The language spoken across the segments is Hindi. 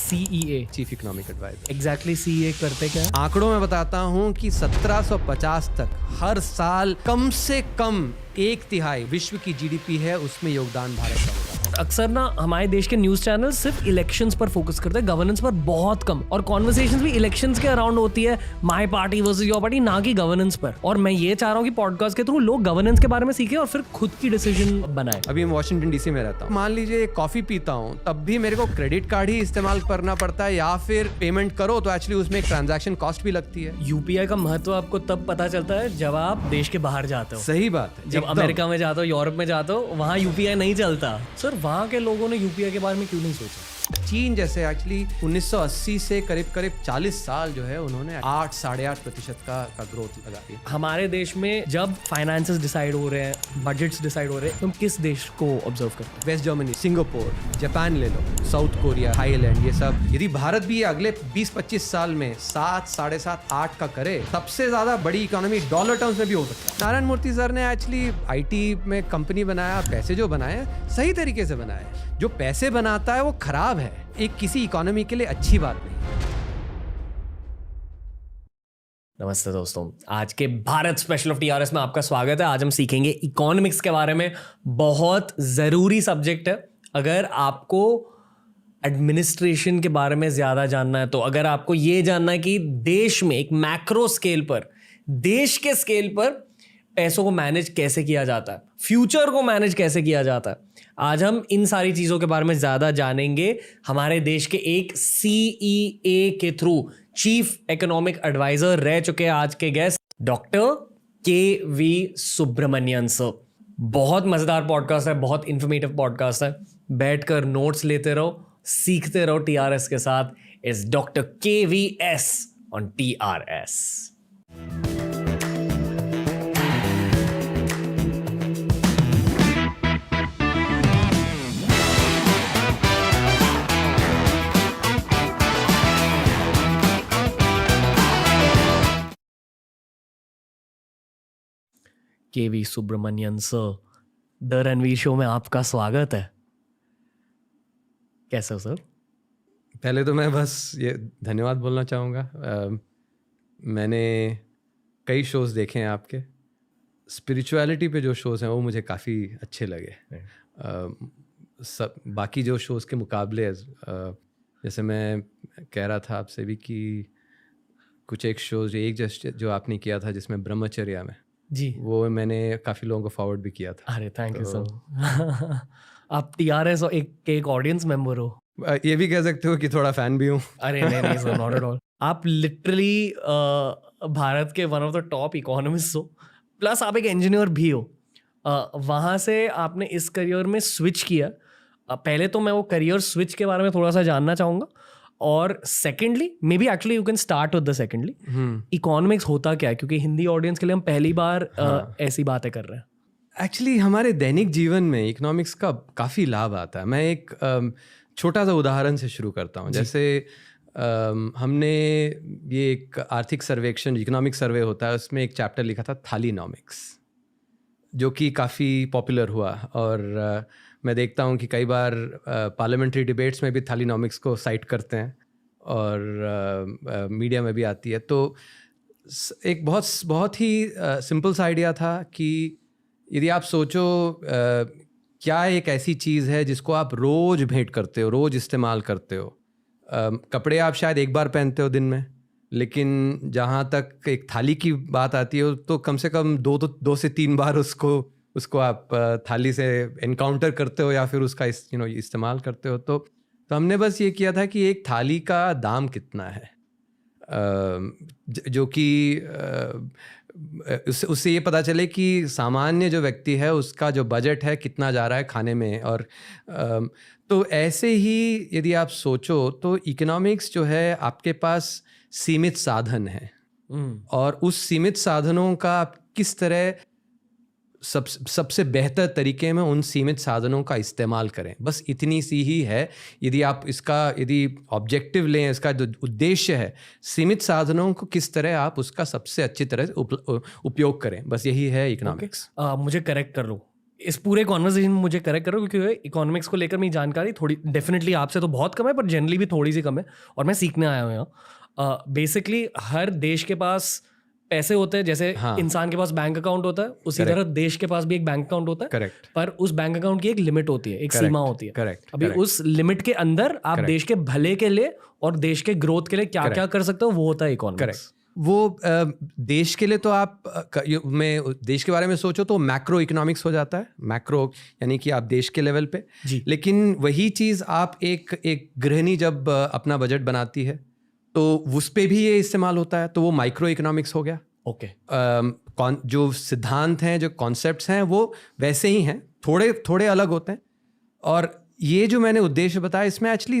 CEA, chief economic adviser. Exactly CEA करते क्या है? आंकड़ों में बताता हूं कि 1750 तक हर साल कम से कम 1/3 विश्व की जीडीपी है, उसमें योगदान भारत का होगा। अक्सर ना हमारे देश के न्यूज चैनल सिर्फ इलेक्शंस पर फोकस करते हैं, गवर्नेंस पर बहुत कम, और कॉन्वर्सेशंस भी इलेक्शंस के अराउंड होती है, my party versus your party, ना कि गवर्नेंस पर। और मैं ये चाह रहा हूँ कि पॉडकास्ट के थ्रू लोग गवर्नेंस के बारे में सीखें और फिर खुद की डिसीजन बनाए। अभी मैं वॉशिंगटन डीसी में रहता हूँ, मान लीजिए कॉफी पीता हूँ, तब भी मेरे को क्रेडिट कार्ड ही इस्तेमाल करना पड़ता है, या फिर पेमेंट करो तो एक्चुअली उसमें एक ट्रांजैक्शन कॉस्ट भी लगती है। यूपीआई का महत्व आपको तब पता चलता है जब आप देश के बाहर जाते हो। सही बात है। जब अमेरिका में जाते हो, यूरोप में जाते हो, वहाँ यूपीआई नहीं चलता। सर वहाँ के लोगों ने यूपीआई के बारे में क्यों नहीं सोचा? चीन जैसे एक्चुअली 1980 से करीब 40 साल जो है उन्होंने 8-8.5% का ग्रोथ लगा दिया। हमारे देश में जब फाइनेंसेस डिसाइड हो रहे हैं, बजट्स डिसाइड हो रहे हैं, तुम किस देश को ऑब्जर्व करते हो? वेस्ट जर्मनी, सिंगापुर, जापान ले लो, साउथ कोरिया, थाईलैंड, ये सब। यदि भारत भी अगले 20-25 साल में 7, 7.5, 8 का करे, सबसे ज्यादा बड़ी इकोनॉमी डॉलर टर्म्स में भी हो सकता है। नारायण मूर्ति सर ने एक्चुअली IT में कंपनी बनाया, पैसे जो बनाए सही तरीके से बनाए। जो पैसे बनाता है वो खराब है, एक किसी इकोनॉमी के लिए अच्छी बात नहीं। नमस्ते दोस्तों, आज के भारत स्पेशल ऑफ TRS में आपका स्वागत है। आज हम सीखेंगे इकोनॉमिक्स के बारे में। बहुत ज़रूरी सब्जेक्ट है। अगर आपको एडमिनिस्ट्रेशन के बारे में ज़्यादा जानना है, तो अगर आपको ये जानना है कि देश में एक मैक्रो स्केल पर, देश के स्केल पर पैसों को मैनेज कैसे किया जाता है, फ्यूचर को मैनेज कैसे किया जाता है, आज हम इन सारी चीज़ों के बारे में ज़्यादा जानेंगे हमारे देश के एक CEA के थ्रू। चीफ इकोनॉमिक एडवाइजर रह चुके हैं आज के guest doctor KV Subramanian sir. बहुत मज़ेदार पॉडकास्ट है, बहुत इंफॉर्मेटिव पॉडकास्ट है। बैठकर नोट्स लेते रहो, सीखते रहो TRS के साथ। Is doctor KVS on TRS। KV Subramanian sir, the Ranveer show में आपका स्वागत है। कैसे हो सर? पहले तो मैं बस ये धन्यवाद बोलना चाहूँगा। मैंने कई शोज़ देखे हैं आपके। स्पिरिचुअलिटी पे जो शोज़ हैं वो मुझे काफ़ी अच्छे लगे। सब बाकी जो शोज़ के मुकाबले जैसे मैं कह रहा था आपसे भी कि कुछ एक शोज़ जो आपने किया था जिसमें ब्रह्मचर्या में जी, वो मैंने काफ़ी लोगों को फॉरवर्ड भी किया था। अरे थैंक यू सर। आप TRS और एक ऑडियंस मेंबर हो। ये भी कह सकते हो कि थोड़ा फ़ैन भी हूँ। अरे नहीं सर, नॉट एट ऑल। आप लिटरली भारत के one of the top economist हो, प्लस आप एक इंजीनियर भी हो। वहाँ से आपने इस करियर में स्विच किया। पहले तो मैं वो करियर स्विच के बारे में थोड़ा सा जानना चाहूँगा, और secondly may be actually you can start with the secondly, economics होता क्या है, क्योंकि हिंदी ऑडियंस के लिए हम पहली बार ऐसी बातें कर रहे हैं। एक्चुअली हमारे दैनिक जीवन में इकोनॉमिक्स का काफ़ी लाभ आता है। मैं एक छोटा सा उदाहरण से शुरू करता हूँ। जैसे हमने ये एक आर्थिक सर्वेक्षण, इकोनॉमिक सर्वे होता है, उसमें एक चैप्टर लिखा था थालीनॉमिक्स, जो कि काफ़ी पॉपुलर हुआ। और मैं देखता हूँ कि कई बार पार्लियामेंट्री डिबेट्स में भी थालीनॉमिक्स को साइट करते हैं, और मीडिया में भी आती है। तो एक बहुत ही सिंपल सा आइडिया था कि यदि आप सोचो क्या एक ऐसी चीज़ है जिसको आप रोज़ भेंट करते हो, रोज़ इस्तेमाल करते हो। कपड़े आप शायद एक बार पहनते हो दिन में, लेकिन जहाँ तक एक थाली की बात आती है तो कम से कम 2 से 3 बार उसको आप थाली से एनकाउंटर करते हो, या फिर उसका इस्तेमाल करते हो। तो हमने बस ये किया था कि एक थाली का दाम कितना है, जो कि उससे ये पता चले कि सामान्य जो व्यक्ति है उसका जो बजट है कितना जा रहा है खाने में। और तो ऐसे ही यदि आप सोचो तो इकोनॉमिक्स जो है आपके पास सीमित साधन है, और उस सीमित साधनों का आप किस तरह सबसे बेहतर तरीके में उन सीमित साधनों का इस्तेमाल करें, बस इतनी सी ही है। यदि आप यदि ऑब्जेक्टिव लें, इसका जो उद्देश्य है, सीमित साधनों को किस तरह आप उसका सबसे अच्छी तरह से उपयोग करें, बस यही है इकोनॉमिक्स। मुझे करेक्ट कर लो, इस पूरे कॉन्वर्सेशन में मुझे करेक्ट करो, क्योंकि इकोनॉमिक्स को लेकर मेरी जानकारी थोड़ी डेफिनेटली आपसे तो बहुत कम है, पर जनरली भी थोड़ी सी कम है, और मैं सीखने आया हूँ यहाँ। बेसिकली हर देश के पास पैसे होते हैं, जैसे इंसान के पास बैंक अकाउंट होता है, उसी तरह देश के पास भी एक बैंक अकाउंट होता है। करेक्ट। पर उस बैंक अकाउंट की एक लिमिट होती है, एक सीमा होती है। करेक्ट। अभी उस लिमिट के अंदर आप देश के भले के लिए और देश के ग्रोथ के लिए क्या क्या कर सकते हो, वो होता है इकोनॉमिक्स। वो देश के लिए तो आप मैं देश के बारे में सोचो तो मैक्रो इकोनॉमिक्स हो जाता है। मैक्रो यानी कि आप देश के लेवल पे, लेकिन वही चीज़ आप एक गृहिणी जब अपना बजट बनाती है तो उस पे भी ये इस्तेमाल होता है, तो वो माइक्रो इकोनॉमिक्स हो गया। ओके। जो सिद्धांत हैं, जो कॉन्सेप्ट्स हैं, वो वैसे ही हैं, थोड़े थोड़े अलग होते हैं। और ये जो मैंने उद्देश्य बताया, इसमें एक्चुअली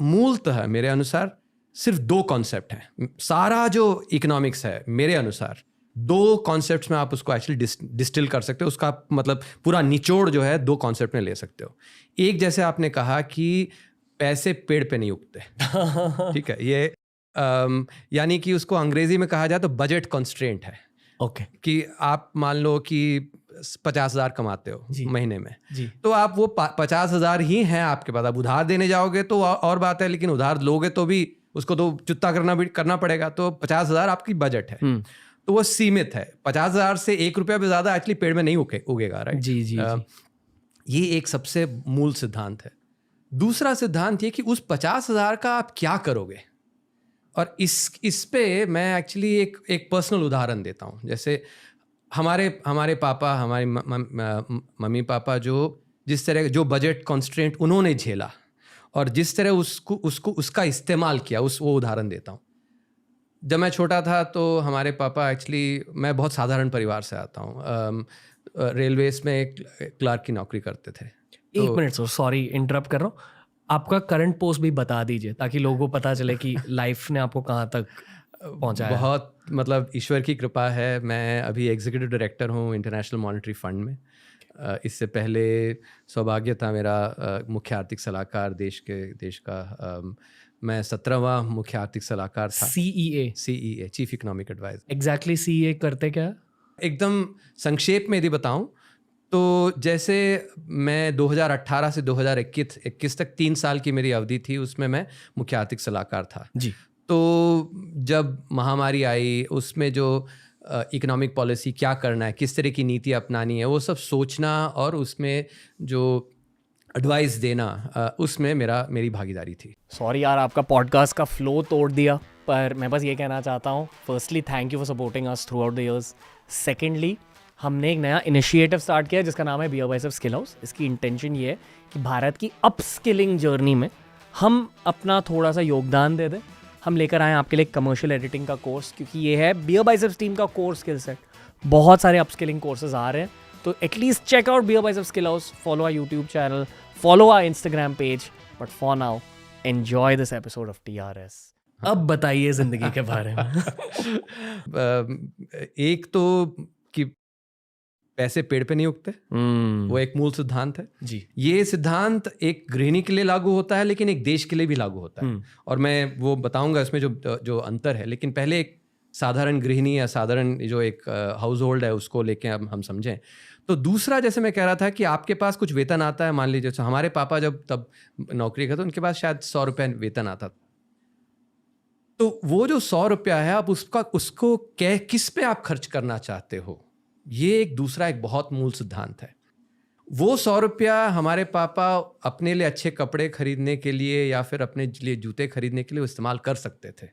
मूलतः मेरे अनुसार सिर्फ 2 कॉन्सेप्ट हैं। सारा जो इकोनॉमिक्स है मेरे अनुसार 2 कॉन्सेप्ट्स में आप उसको एक्चुअली डिस्टिल कर सकते हो। उसका मतलब पूरा निचोड़ जो है 2 कॉन्सेप्ट में ले सकते हो। एक, जैसे आपने कहा कि पैसे पेड़ पे नहीं उगते, ठीक है, ये यानी कि उसको अंग्रेजी में कहा जाए तो बजट कॉन्स्ट्रेंट है। ओके। कि आप मान लो कि 50,000 कमाते हो महीने में, तो आप वो 50,000 ही हैं आपके पास। आप उधार देने जाओगे तो और बात है, लेकिन उधार लोगे तो भी उसको तो चुकता करना पड़ेगा। तो 50,000 आपकी बजट है, तो वो सीमित है। 50,000 से 1 रुपया भी ज्यादा एक्चुअली पेड़ में नहीं उगेगा, राइट? जी। ये एक सबसे मूल सिद्धांत है। दूसरा सिद्धांत ये कि उस 50,000 का आप क्या करोगे। और इस पे मैं एक्चुअली एक पर्सनल उदाहरण देता हूँ। जैसे हमारे पापा, हमारे मम्मी पापा जिस तरह जो बजट कॉन्स्ट्रेंट उन्होंने झेला और जिस तरह उसका इस्तेमाल किया, वो उदाहरण देता हूँ। जब मैं छोटा था तो हमारे पापा एक्चुअली, मैं बहुत साधारण परिवार से आता हूँ, रेलवेज में एक क्लर्क की नौकरी करते थे। एक मिनट सॉरी इंटरप्ट कर रहा हूँ, आपका करंट पोस्ट भी बता दीजिए ताकि लोगों को पता चले कि लाइफ ने आपको कहाँ तक पहुँचाया। बहुत मतलब ईश्वर की कृपा है। मैं अभी एग्जीक्यूटिव डायरेक्टर हूँ इंटरनेशनल मॉनेटरी फंड में। इससे पहले सौभाग्य था मेरा मुख्य आर्थिक सलाहकार देश का। मैं 17वां मुख्य आर्थिक सलाहकार था। CEA chief economic adviser. Exactly CEA करते क्या? एकदम संक्षेप में यदि बताऊं तो जैसे मैं 2018 से 2021 तक 3 साल की मेरी अवधि थी, उसमें मैं मुख्य आर्थिक सलाहकार था जी। तो जब महामारी आई, उसमें जो इकोनॉमिक पॉलिसी क्या करना है, किस तरह की नीति अपनानी है, वो सब सोचना और उसमें जो एडवाइस देना, उसमें मेरी भागीदारी थी। सॉरी यार, आपका पॉडकास्ट का फ्लो तोड़ दिया, पर मैं बस ये कहना चाहता हूँ, firstly thank you for supporting us through out the years. Secondly, हमने एक नया इनिशिएटिव स्टार्ट किया जिसका नाम है बियर बाइसेप्स स्किल हाउस। इसकी इंटेंशन ये है कि भारत की अपस्किलिंग जर्नी में हम अपना थोड़ा सा योगदान दे दें। हम लेकर आए आपके लिए कमर्शियल एडिटिंग का कोर्स, क्योंकि ये है बियर बाइसेप्स टीम का कोर स्किल सेट। बहुत सारे अपस्किलिंग कोर्सेज आ रहे हैं, तो at least check out BeerBiceps skill house, follow our YouTube channel, follow our Instagram page. But for now enjoy this episode of TRS। अब बताइए जिंदगी के बारे में। एक तो कि पैसे पेड़ पे नहीं उगते, वो एक मूल सिद्धांत है जी। ये सिद्धांत एक गृहिणी के लिए लागू होता है, लेकिन एक देश के लिए भी लागू होता है। और मैं वो बताऊंगा इसमें जो अंतर है, लेकिन पहले एक साधारण गृहिणी या साधारण जो एक हाउस होल्ड है उसको लेके हम समझें। तो दूसरा, जैसे मैं कह रहा था कि आपके पास कुछ वेतन आता है, मान लीजिए जैसे हमारे पापा जब तब नौकरी करते, उनके पास शायद 100 रुपये वेतन आता। तो वो जो 100 रुपया है, आप उसको किस पे आप खर्च करना चाहते हो, ये एक दूसरा एक बहुत मूल सिद्धांत है। वो 100 रुपया हमारे पापा अपने लिए अच्छे कपड़े खरीदने के लिए या फिर अपने लिए जूते खरीदने के लिए इस्तेमाल कर सकते थे,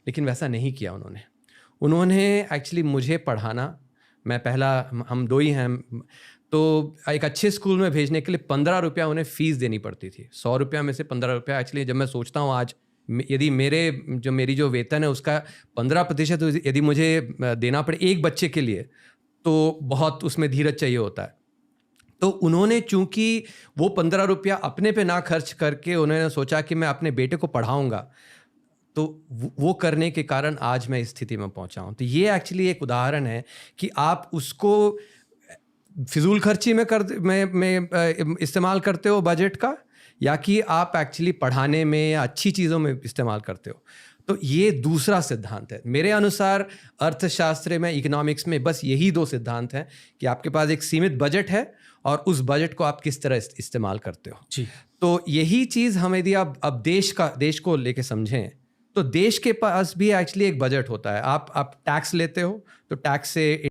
लेकिन वैसा नहीं किया उन्होंने एक्चुअली मुझे पढ़ाना। मैं पहला, हम 2 ही हैं, तो एक अच्छे स्कूल में भेजने के लिए 15 रुपया उन्हें फ़ीस देनी पड़ती थी। 100 रुपया में से 15 रुपया एक्चुअली, जब मैं सोचता हूँ आज, यदि मेरी जो वेतन है उसका 15% यदि मुझे देना पड़े एक बच्चे के लिए, तो बहुत उसमें धीरज चाहिए होता है। तो उन्होंने चूंकि वो 15 रुपया अपने पे ना खर्च करके उन्होंने सोचा कि मैं अपने बेटे को पढ़ाऊंगा, तो वो करने के कारण आज मैं इस स्थिति में पहुंचा हूं। तो ये एक्चुअली एक उदाहरण है कि आप उसको फिजूल खर्ची में इस्तेमाल करते हो बजट का, या कि आप एक्चुअली पढ़ाने में या अच्छी चीज़ों में इस्तेमाल करते हो। तो ये दूसरा सिद्धांत है। मेरे अनुसार अर्थशास्त्र में, इकोनॉमिक्स में बस यही दो सिद्धांत हैं कि आपके पास एक सीमित बजट है और उस बजट को आप किस तरह इस्तेमाल करते हो। जी। तो यही चीज़ हम यदि आप अब देश को लेके समझें तो देश के पास भी एक्चुअली एक बजट होता है। आप टैक्स लेते हो तो टैक्स से